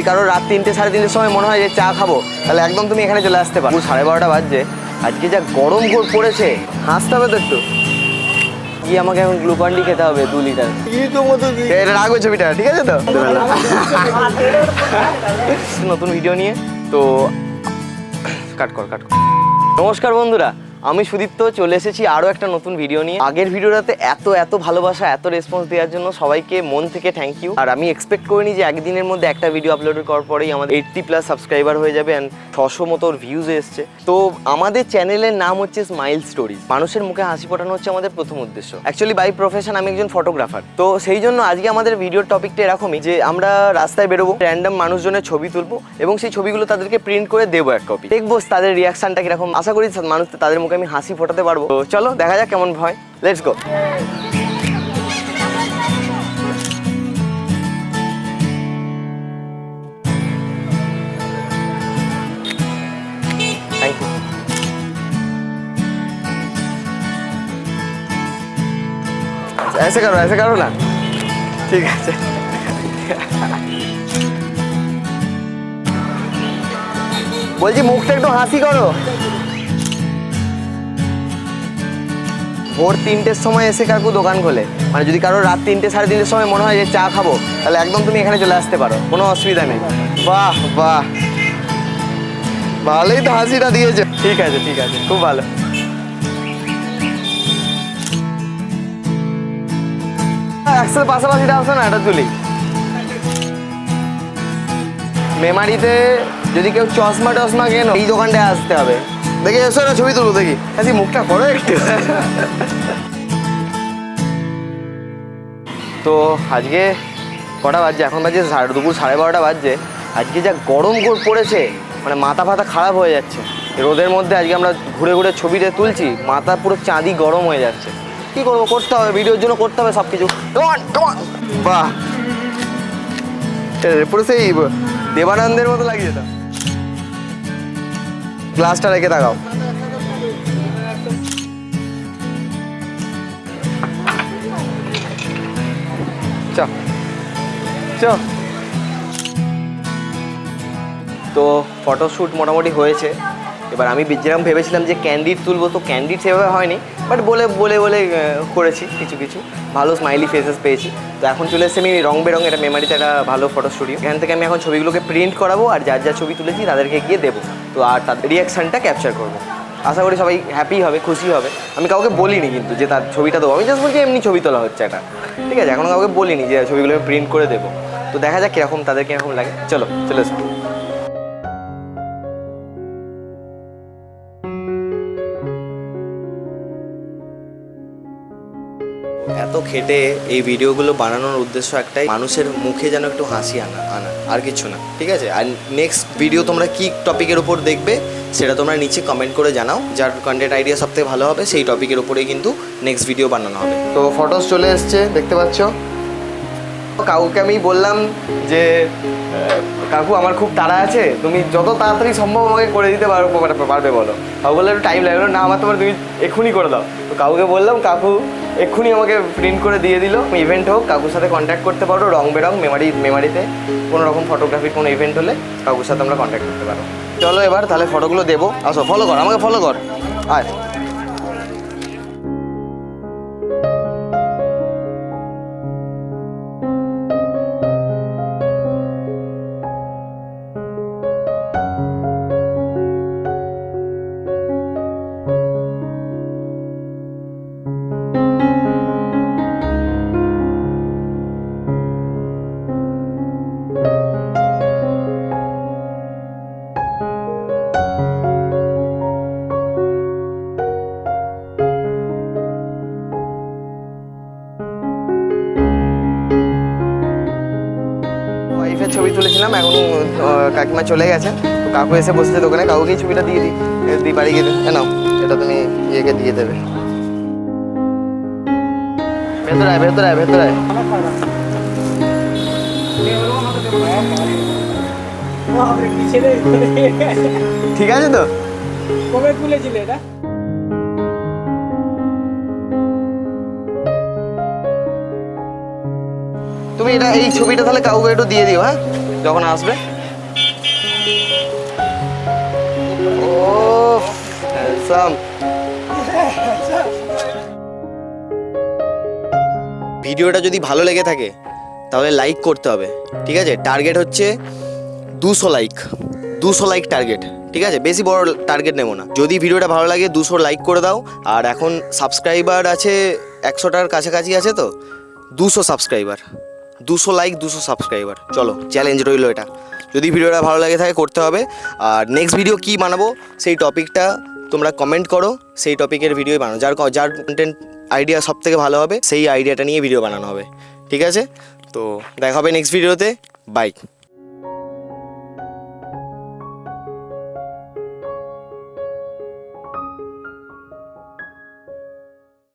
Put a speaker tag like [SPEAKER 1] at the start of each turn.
[SPEAKER 1] কারোর রাত 3টে 3:30 সময় মনে হয় যে চা খাবো, তাহলে একদম তুমি এখানে চলে আসতে পারো। 12:30 বাজছে, আজকে যা গরম পড়েছে, হাসতে হবে তো একটু। গিয়ে আমাকে এখন গ্লুকন ডি খেতে হবে 2 লিটার। এটা রাখবে ছবিটা, ঠিক আছে তো? নতুন ভিডিও নিয়ে তো কাট কর। নমস্কার বন্ধুরা, আমি সুদীপ্ত চলে এসেছি আরও একটা নতুন ভিডিও নিয়ে। আগের ভিডিওটাতে এত ভালোবাসা, এত রেসপন্স দেওয়ার জন্য সবাইকে মন থেকে থ্যাংক ইউ। আর আমি এক্সপেক্ট করিনি যে একদিনের মধ্যে একটা ভিডিও আপলোড করার পরেই আমাদের 80+ সাবস্ক্রাইবার হয়ে যাবে অ্যান্ড 600 মতো ভিউজ এসছে। তো আমাদের চ্যানেলের নাম হচ্ছে স্মাইল স্টোরিজ। মানুষের মুখে হাসি ফোটানো হচ্ছে আমাদের প্রথম উদ্দেশ্য। অ্যাকচুয়ালি বাই প্রফেশন আমি একজন ফটোগ্রাফার। তো সেই জন্য আজকে আমাদের ভিডিওর টপিকটা এরকমই যে আমরা রাস্তায় বেরোবো, র্যান্ডম মানুষজনের ছবি তুলবো এবং সেই ছবিগুলো তাদেরকে প্রিন্ট করে দেবো এক কপি। দেখবো তাদের রিয়াকশনটা কিরকম। আশা করি মানুষ তাদের মুখে আমি হাসি ফোটাতে পারবো। তো চলো দেখা যাক কেমন হয়। Let's go. Thank you. ऐसे करो ना, ঠিক আছে। বলছি মুখটা একটু হাসি করো। ভোর 3টের সময় এসে কাকু দোকান খোলে, মানে যদি কারোর রাত 3টে 3:30 সময় মনে হয় যে চা খাবো, তাহলে একদম তুমি এখানে চলে আসতে পারো, কোনো অসুবিধা নেই। বাহ, ভালোই তো হাসিটা দিয়েছে। ঠিক আছে, খুব ভালো। একসাথে পাশাপাশিটা আসো না, এটা তুলি। মেমারিতে যদি কেউ চশমা কেনো, এই দোকানটায় আসতে হবে। দেখি এসো না, ছবি তুলবো। দেখি মুখটা করো একটু। তো আজকে কটা বাজছে? এখন বাজছে দুপুর 12:30 বাজছে। আজকে যা গরম পড়েছে, মানে মাথা ফাতা খারাপ হয়ে যাচ্ছে। রোদের মধ্যে আজকে আমরা ঘুরে ছবিটা তুলছি, মাথা পুরো চাঁদি গরম হয়ে যাচ্ছে। কি করবো, করতে হবে, ভিডিওর জন্য করতে হবে সব কিছু। বাহ, পুরো সেই দেবানন্দের মতো লাগিয়ে দাও। গ্লাসটা রেখে তাকাও। তো ফটোশ্যুট মোটামুটি হয়েছে। এবার আমি যেরকম ভেবেছিলাম যে ক্যান্ডিড তুলবো, তো ক্যান্ডিড সেভাবে হয়নি, বাট বলে করেছি কিছু ভালো স্মাইলি ফেসেস পেয়েছি। তো এখন চলে এসেছি আমি রং বেরং, এটা মেমারিতে একটা ভালো ফটো স্টুডিও। এখান থেকে আমি এখন ছবিগুলোকে প্রিন্ট করাবো আর যা ছবি তুলেছি তাদেরকে গিয়ে দেবো। তো আর তাদের রিয়াকশানটা ক্যাপচার করবো। আশা করি সবাই হ্যাপি হবে, খুশি হবে। আমি কাউকে বলিনি কিন্তু যে তার ছবিটা দেবো, আমি জাস্ট বলছি এমনি ছবি তোলা হচ্ছে এটা, ঠিক আছে? এখনও কাউকে বলিনি যে ছবিগুলো আমি প্রিন্ট করে দেবো। তো দেখা যাক কীরকম তাদের কীরকম লাগে। চলে এসো। এত খেটে এই ভিডিওগুলো বানানোর উদ্দেশ্য একটাই, মানুষের মুখে যেন একটু হাসি আনা, আর কিছু না, ঠিক আছে? আর নেক্সট ভিডিও তোমরা কি টপিকের উপর দেখবে সেটা তোমরা নিচে কমেন্ট করে জানাও। যার কন্টেন্ট আইডিয়া সবথেকে ভালো হবে সেই টপিকের উপরেই কিন্তু নেক্সট ভিডিও বানানো হবে। তো ফটোস চলে এসছে, দেখতে পাচ্ছ। কাকুকে আমি বললাম যে কাকু আমার খুব তাড়া আছে, তুমি যত তাড়াতাড়ি সম্ভব আমাকে করে দিতে পারবে বলো। কাকু বললো একটু টাইম লাগলো। না, আমার তোমার তুমি এক্ষুনি করে দাও। তো কাকুকে বললাম, কাকু এক্ষুনি আমাকে প্রিন্ট করে দিয়ে দিল। ইভেন্ট হোক, কাকুর সাথে কন্ট্যাক্ট করতে পারো। রং বেরং মেমারিতে কোনো রকম ফটোগ্রাফির কোনো ইভেন্ট হলে কাকুর সাথে আমরা কন্ট্যাক্ট করতে পারো। চলো এবার তাহলে ফটোগুলো দেবো। আসো, আমাকে ফলো কর। আয়। ওয়াইফের ছবি তুলেছিলাম, এখন কাকিমা চলে গেছে। তো কাকু এসে বসেছে দোকানে, কাকুকেই ছবিটা দিয়ে দিই বাড়ি গিয়ে। নাও, এটা তুমি ইয়েকে দিয়ে দেবে। ভেতরে আয়। ঠিক আছে তো? কবে তুলেছিলে এটা? তুমি এই ছবিটা তাহলে কাউকে একটু দিয়ে দিও, হ্যাঁ, যখন আসবে। ও হ্যান্ডসাম। ভিডিওটা যদি ভালো লেগে থাকে তাহলে লাইক করতে হবে, ঠিক আছে? টার্গেট হচ্ছে 200 লাইক, 200 লাইক টার্গেট, ঠিক আছে? বেশি বড় টার্গেট নেবো না। যদি ভিডিওটা ভালো লাগে 200 লাইক করে দাও। আর এখন সাবস্ক্রাইবার আছে 100টার কাছাকাছি আছে, তো 200 সাবস্ক্রাইবার, 200 লাইক 200 সাবস্ক্রাইবার, চলো চ্যালেঞ্জ রইলো এটা। যদি ভিডিওটা ভালো লাগে থাকে করতে হবে। আর নেক্সট ভিডিও কী বানাবো সেই টপিকটা তোমরা কমেন্ট করো, সেই টপিকের ভিডিও বানাও। যার কন্টেন্ট আইডিয়া সব থেকে ভালো হবে সেই আইডিয়াটা নিয়ে ভিডিও বানানো হবে, ঠিক আছে? তো দেখা হবে নেক্সট ভিডিওতে, বাই।